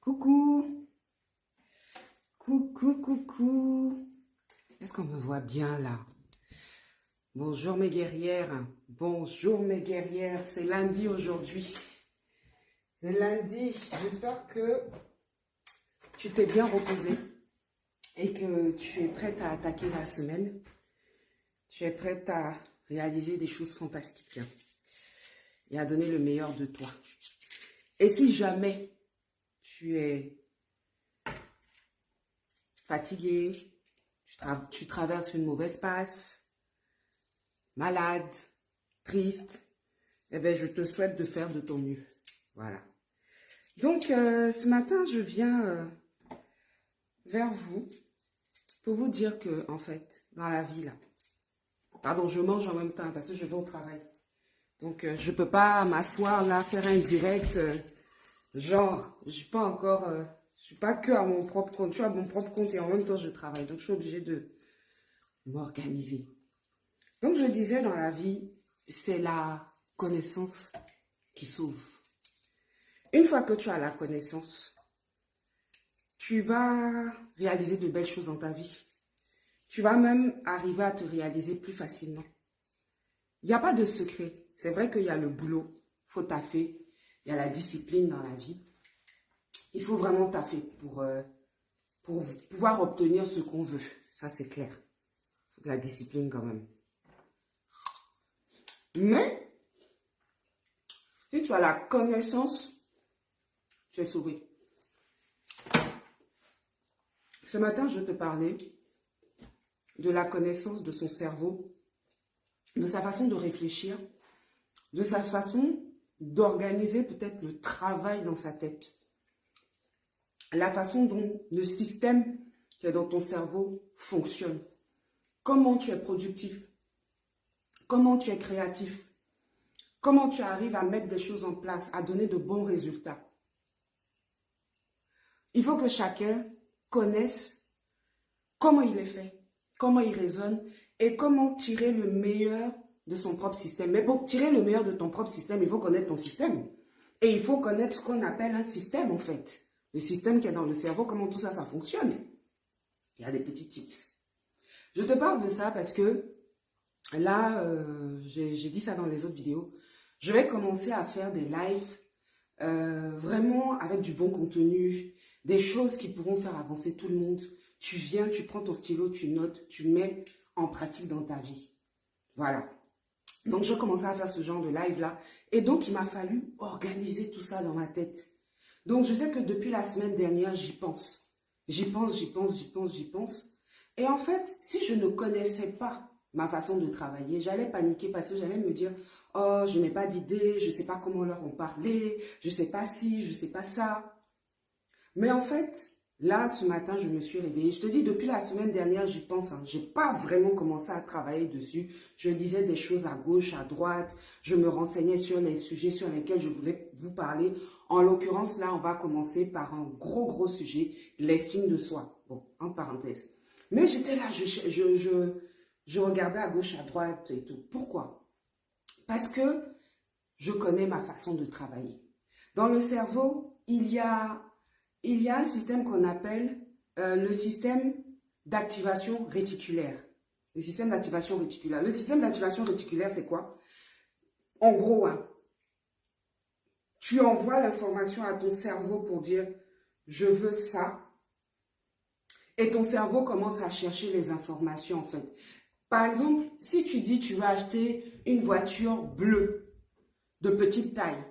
Coucou, coucou, coucou. Est-ce qu'on me voit bien là? Bonjour mes guerrières, bonjour mes guerrières. C'est lundi aujourd'hui. C'est lundi. J'espère que tu t'es bien reposé et que tu es prête à attaquer la semaine. Tu es prête à réaliser des choses fantastiques et à donner le meilleur de toi. Et si jamais tu es fatigué, tu traverses une mauvaise passe, malade, triste, eh bien, je te souhaite de faire de ton mieux. Voilà. Donc, ce matin, je viens vers vous pour vous dire que, en fait, dans la vie, là, pardon, je mange en même temps parce que je vais au travail. Donc, je ne peux pas m'asseoir là, faire un direct, genre, je ne suis pas encore, je suis pas que à mon propre compte, je suis à mon propre compte et en même temps, je travaille. Donc, je suis obligée de m'organiser. Donc, je disais, dans la vie, c'est la connaissance qui sauve. Une fois que tu as la connaissance, tu vas réaliser de belles choses dans ta vie. Tu vas même arriver à te réaliser plus facilement. Il n'y a pas de secret. C'est vrai qu'il y a le boulot, il faut taffer, il y a la discipline dans la vie. Il faut vraiment taffer pour pouvoir obtenir ce qu'on veut. Ça, c'est clair. Il faut de la discipline quand même. Mais, si tu as la connaissance, tu es sauvé. Ce matin, je te parlais de la connaissance de son cerveau, de sa façon de réfléchir, de sa façon d'organiser peut-être le travail dans sa tête. La façon dont le système qui est dans ton cerveau fonctionne. Comment tu es productif. Comment tu es créatif. Comment tu arrives à mettre des choses en place, à donner de bons résultats. Il faut que chacun connaisse comment il est fait, comment il raisonne et comment tirer le meilleur de son propre système. Mais pour tirer le meilleur de ton propre système, il faut connaître ton système. Et il faut connaître ce qu'on appelle un système en fait. Le système qui est dans le cerveau, comment tout ça, ça fonctionne. Il y a des petits tips. Je te parle de ça parce que là, j'ai dit ça dans les autres vidéos. Je vais commencer à faire des lives vraiment avec du bon contenu, des choses qui pourront faire avancer tout le monde. Tu viens, tu prends ton stylo, tu notes, tu mets en pratique dans ta vie. Voilà. Donc, je commençais à faire ce genre de live-là. Et donc, il m'a fallu organiser tout ça dans ma tête. Donc, je sais que depuis la semaine dernière, j'y pense. J'y pense, j'y pense, j'y pense, j'y pense. Et en fait, si je ne connaissais pas ma façon de travailler, j'allais paniquer parce que j'allais me dire « Oh, je n'ai pas d'idée, je ne sais pas comment leur en parler, je ne sais pas ci, je ne sais pas ça. » Mais en fait, là, ce matin, je me suis réveillée. Je te dis, depuis la semaine dernière, j'y pense. Je n'ai pas vraiment commencé à travailler dessus. Je disais des choses à gauche, à droite. Je me renseignais sur les sujets sur lesquels je voulais vous parler. En l'occurrence, là, on va commencer par un gros sujet, l'estime de soi. Bon, en parenthèse. Mais j'étais là, je regardais à gauche, à droite et tout. Pourquoi? Parce que je connais ma façon de travailler. Dans le cerveau, il y a un système qu'on appelle le système d'activation réticulaire. Le système d'activation réticulaire. Le système d'activation réticulaire, c'est quoi? En gros, hein, tu envoies l'information à ton cerveau pour dire « je veux ça ». Et ton cerveau commence à chercher les informations en fait. Par exemple, si tu dis tu vas acheter une voiture bleue de petite taille,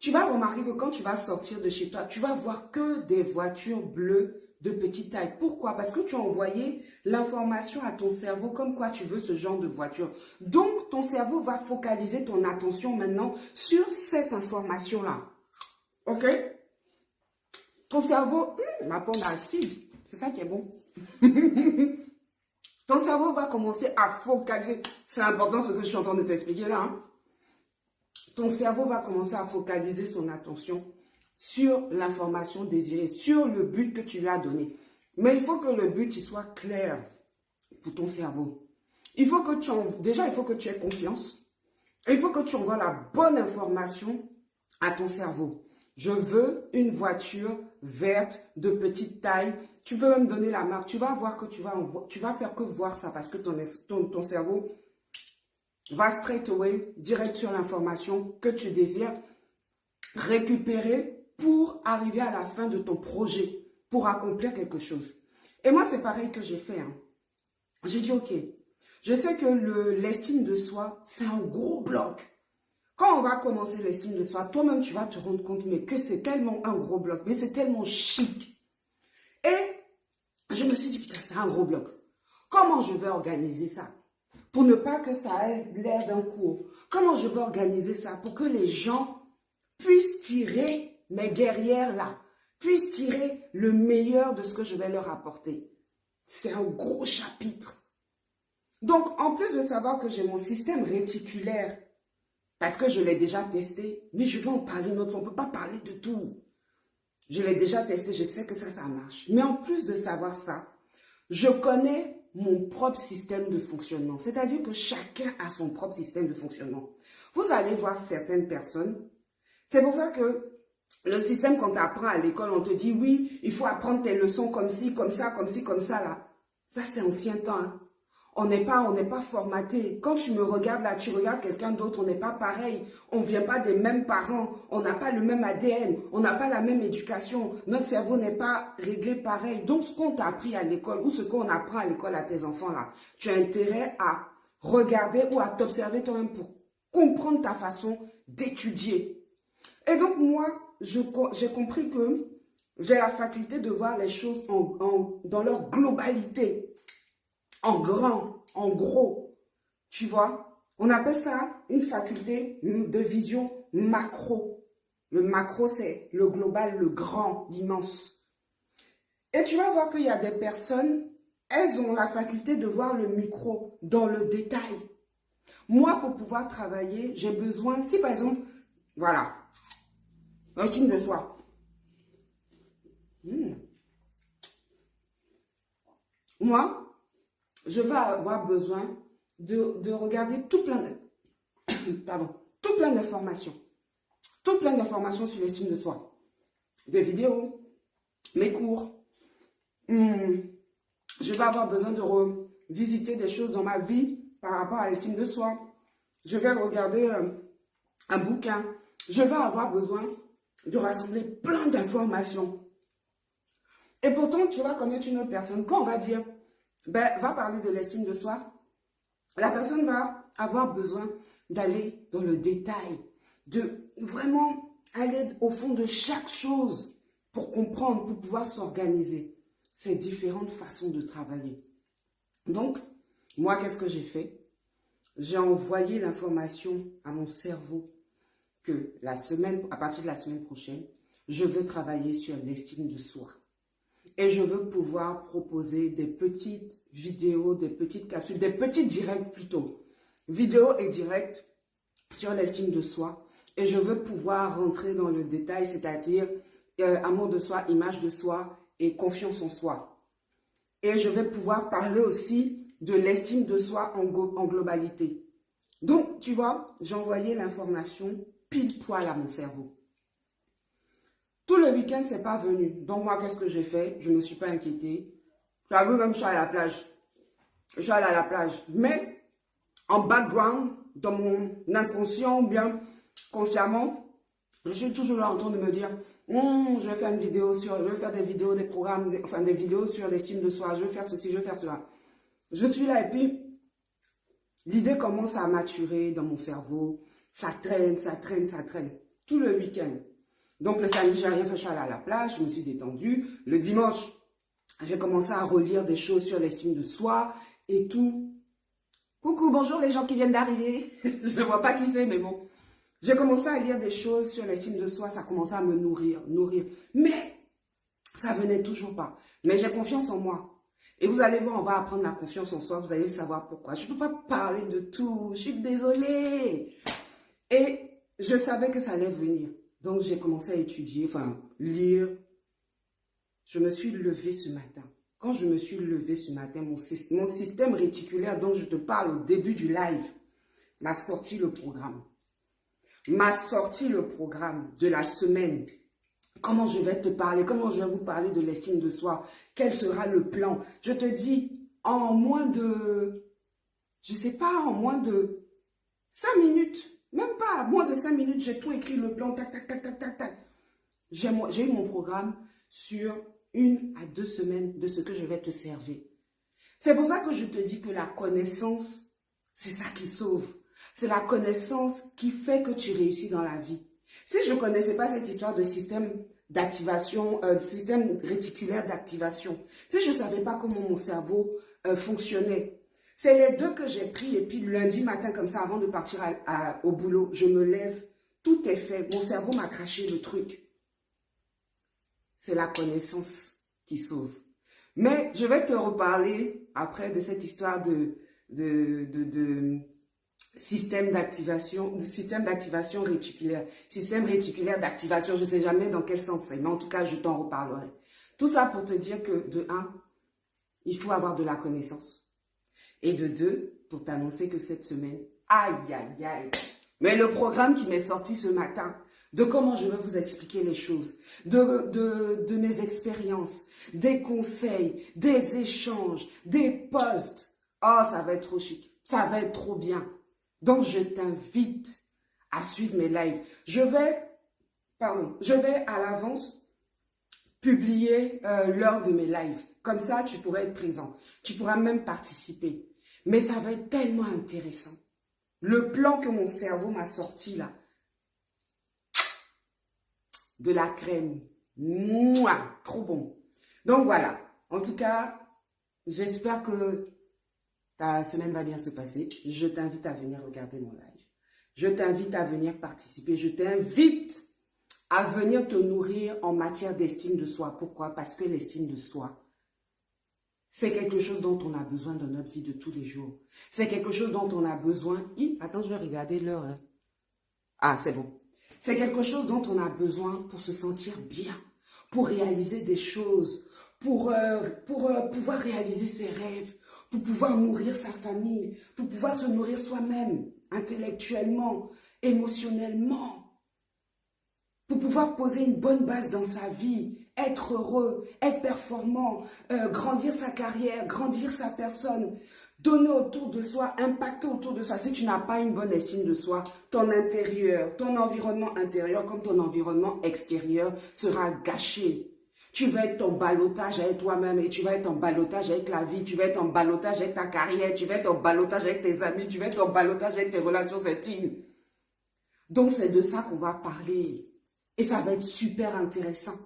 tu vas remarquer que quand tu vas sortir de chez toi, tu vas voir que des voitures bleues de petite taille. Pourquoi? Parce que tu as envoyé l'information à ton cerveau comme quoi tu veux ce genre de voiture. Donc, ton cerveau va focaliser ton attention maintenant sur cette information-là. OK? Ton cerveau, ma pomme acide, c'est ça qui est bon. Ton cerveau va commencer à focaliser. C'est important ce que je suis en train de t'expliquer là. Hein? Ton cerveau va commencer à focaliser son attention sur l'information désirée, sur le but que tu lui as donné. Mais il faut que le but il soit clair pour ton cerveau. Il faut que déjà, il faut que tu aies confiance. Et il faut que tu envoies la bonne information à ton cerveau. Je veux une voiture verte de petite taille. Tu peux même donner la marque. Tu vas voir que tu vas faire que voir ça parce que ton cerveau va straight away, direct sur l'information que tu désires récupérer pour arriver à la fin de ton projet, pour accomplir quelque chose. Et moi, c'est pareil que j'ai fait. Hein. J'ai dit, ok, je sais que l'estime de soi, c'est un gros bloc. Quand on va commencer l'estime de soi, toi-même, tu vas te rendre compte mais que c'est tellement un gros bloc, mais c'est tellement chic. Et je me suis dit, putain, c'est un gros bloc. Comment je vais organiser ça? Pour ne pas que ça ait l'air d'un cours. Comment je vais organiser ça? Pour que les gens puissent tirer, mes guerrières là, puissent tirer le meilleur de ce que je vais leur apporter. C'est un gros chapitre. Donc, en plus de savoir que j'ai mon système réticulaire, parce que je l'ai déjà testé, mais je vais en parler une autre fois, on ne peut pas parler de tout. Je l'ai déjà testé, je sais que ça marche. Mais en plus de savoir ça, je connais mon propre système de fonctionnement. C'est-à-dire que chacun a son propre système de fonctionnement. Vous allez voir certaines personnes. C'est pour ça que le système qu'on t'apprend à l'école, on te dit oui, il faut apprendre tes leçons comme ci, comme ça, comme ci, comme ça là. Ça c'est ancien temps. Hein. On n'est pas formaté. Quand tu me regardes là, tu regardes quelqu'un d'autre, on n'est pas pareil. On ne vient pas des mêmes parents. On n'a pas le même ADN. On n'a pas la même éducation. Notre cerveau n'est pas réglé pareil. Donc, ce qu'on t'a appris à l'école ou ce qu'on apprend à l'école à tes enfants là, tu as intérêt à regarder ou à t'observer toi-même pour comprendre ta façon d'étudier. Et donc, moi, j'ai compris que j'ai la faculté de voir les choses dans leur globalité. En grand, en gros, tu vois. On appelle ça une faculté de vision macro. Le macro, c'est le global, le grand, l'immense. Et tu vas voir qu'il y a des personnes, elles ont la faculté de voir le micro dans le détail. Moi, pour pouvoir travailler, j'ai besoin, si par exemple, voilà, l'estime de soi. Moi, je vais avoir besoin de regarder tout plein d'informations. Tout plein d'informations sur l'estime de soi. Des vidéos, mes cours. Je vais avoir besoin de revisiter des choses dans ma vie par rapport à l'estime de soi. Je vais regarder un bouquin. Je vais avoir besoin de rassembler plein d'informations. Et pourtant, tu vas connaître une autre personne. Quand on va dire, va parler de l'estime de soi, la personne va avoir besoin d'aller dans le détail, de vraiment aller au fond de chaque chose pour comprendre, pour pouvoir s'organiser. C'est différentes façons de travailler. Donc, moi, qu'est-ce que j'ai fait? J'ai envoyé l'information à mon cerveau que à partir de la semaine prochaine, je veux travailler sur l'estime de soi. Et je veux pouvoir proposer des petites vidéos, des petites capsules, des petits directs plutôt. Vidéos et directs sur l'estime de soi. Et je veux pouvoir rentrer dans le détail, c'est-à-dire amour de soi, image de soi et confiance en soi. Et je vais pouvoir parler aussi de l'estime de soi en globalité. Donc, tu vois, j'ai envoyé l'information pile poil à mon cerveau. Tout le week-end, c'est pas venu. Donc, moi, qu'est-ce que j'ai fait? Je ne me suis pas inquiétée. J'avoue, même, je suis allée à la plage. Je suis allée à la plage. Mais, en background, dans mon inconscient, bien consciemment, je suis toujours là en train de me dire, je vais faire une vidéo je vais faire des vidéos, des programmes, des vidéos sur l'estime de soi. Je vais faire ceci, je vais faire cela. Je suis là et puis, l'idée commence à maturer dans mon cerveau. Ça traîne, ça traîne, ça traîne. Tout le week-end. Donc, le samedi, j'ai rien fait, je suis allée à la plage, je me suis détendue. Le dimanche, j'ai commencé à relire des choses sur l'estime de soi et tout. Coucou, bonjour les gens qui viennent d'arriver. Je ne vois pas qui c'est, mais bon. J'ai commencé à lire des choses sur l'estime de soi, ça commençait à me nourrir. Mais, ça venait toujours pas. Mais j'ai confiance en moi. Et vous allez voir, on va apprendre la confiance en soi, vous allez savoir pourquoi. Je ne peux pas parler de tout, je suis désolée. Et je savais que ça allait venir. Donc, j'ai commencé à étudier, lire. Je me suis levée ce matin. Quand je me suis levée ce matin, mon système réticulaire dont je te parle au début du live m'a sorti le programme. M'a sorti le programme de la semaine comment je vais te parler, comment je vais vous parler de l'estime de soi, quel sera le plan. Je te dis, en moins de, je sais pas, en moins de 5 minutes, même pas, moins de 5 minutes, j'ai tout écrit, le plan, tac, tac, tac, tac, tac, tac. J'ai eu mon programme sur 1 à 2 semaines de ce que je vais te servir. C'est pour ça que je te dis que la connaissance, c'est ça qui sauve. C'est la connaissance qui fait que tu réussis dans la vie. Si je ne connaissais pas cette histoire de système d'activation, système réticulaire d'activation, si je ne savais pas comment mon cerveau fonctionnait, c'est les deux que j'ai pris et puis lundi matin comme ça, avant de partir au boulot, je me lève, tout est fait, mon cerveau m'a craché le truc. C'est la connaissance qui sauve. Mais je vais te reparler après de cette histoire de système d'activation réticulaire. Système réticulaire d'activation, je ne sais jamais dans quel sens c'est, mais en tout cas, je t'en reparlerai. Tout ça pour te dire que de 1, il faut avoir de la connaissance. Et de 2, pour t'annoncer que cette semaine, aïe, aïe, aïe. Mais le programme qui m'est sorti ce matin, de comment je vais vous expliquer les choses, de mes expériences, des conseils, des échanges, des posts. Oh, ça va être trop chic, ça va être trop bien. Donc, je t'invite à suivre mes lives. Je vais à l'avance publier l'heure de mes lives. Comme ça, tu pourras être présent. Tu pourras même participer. Mais ça va être tellement intéressant. Le plan que mon cerveau m'a sorti là, de la crème. Mouah, trop bon. Donc voilà. En tout cas, j'espère que ta semaine va bien se passer. Je t'invite à venir regarder mon live. Je t'invite à venir participer. Je t'invite à venir te nourrir en matière d'estime de soi. Pourquoi? Parce que l'estime de soi, c'est quelque chose dont on a besoin dans notre vie de tous les jours. C'est quelque chose dont on a besoin. Attends, je vais regarder l'heure. Hein. Ah, c'est bon. C'est quelque chose dont on a besoin pour se sentir bien, pour réaliser des choses, pour pouvoir réaliser ses rêves, pour pouvoir nourrir sa famille, pour pouvoir se nourrir soi-même, intellectuellement, émotionnellement, pour pouvoir poser une bonne base dans sa vie, être heureux, être performant, grandir sa carrière, grandir sa personne, donner autour de soi, impacter autour de soi. Si tu n'as pas une bonne estime de soi, ton intérieur, ton environnement intérieur comme ton environnement extérieur sera gâché. Tu vas être en ballottage avec toi-même et tu vas être en ballottage avec la vie, tu vas être en ballottage avec ta carrière, tu vas être en ballottage avec tes amis, tu vas être en ballottage avec tes relations intimes. Donc c'est de ça qu'on va parler et ça va être super intéressant.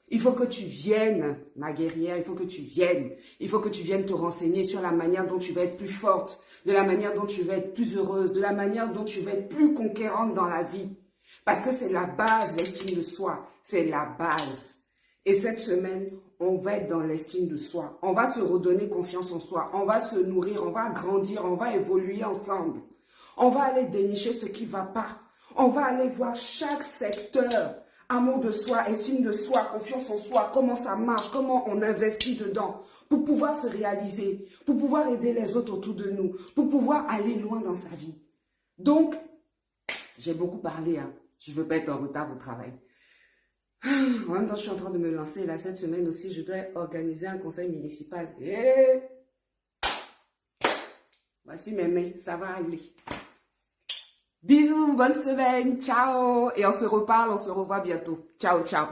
Il faut que tu viennes, ma guerrière, il faut que tu viennes. Il faut que tu viennes te renseigner sur la manière dont tu vas être plus forte, de la manière dont tu vas être plus heureuse, de la manière dont tu vas être plus conquérante dans la vie. Parce que c'est la base, l'estime de soi. C'est la base. Et cette semaine, on va être dans l'estime de soi. On va se redonner confiance en soi. On va se nourrir, on va grandir, on va évoluer ensemble. On va aller dénicher ce qui ne va pas. On va aller voir chaque secteur. Amour de soi, estime de soi, confiance en soi, comment ça marche, comment on investit dedans pour pouvoir se réaliser, pour pouvoir aider les autres autour de nous, pour pouvoir aller loin dans sa vie. Donc, j'ai beaucoup parlé, hein. Je ne veux pas être en retard au travail. En même temps, je suis en train de me lancer. Là, cette semaine aussi, je dois organiser un conseil municipal. Et voici mes mains, ça va aller. Bisous, bonne semaine, ciao. Et on se reparle, on se revoit bientôt. Ciao, ciao.